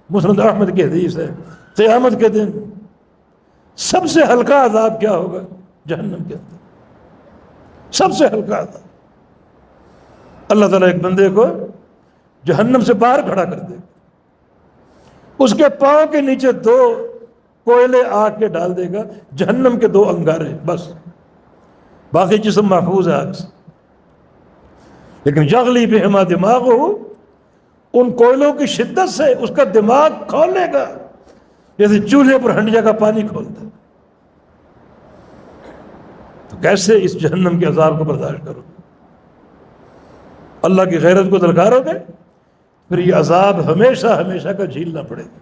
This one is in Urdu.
مسند احمد کی حدیث ہے، قیامت کے دن سب سے ہلکا عذاب کیا ہوگا؟ جہنم کے اندر سب سے ہلکا عذاب۔ اللہ تعالیٰ ایک بندے کو جہنم سے باہر کھڑا کر دے، اس کے پاؤں کے نیچے 2 کوئلے آگ کے ڈال دے گا، جہنم کے 2 انگارے، بس باقی جسم محفوظ ہے آگ سے۔ لیکن یغلی بہما دماغ ہو، ان کوئلوں کی شدت سے اس کا دماغ کھولے گا جیسے چولہے پر ہنڈیا کا پانی کھولتا ہے۔ تو کیسے اس جہنم کے عذاب کو برداشت کرو؟ اللہ کی غیرت کو دلکارو گے، پھر یہ عذاب ہمیشہ ہمیشہ کا جھیلنا پڑے گا۔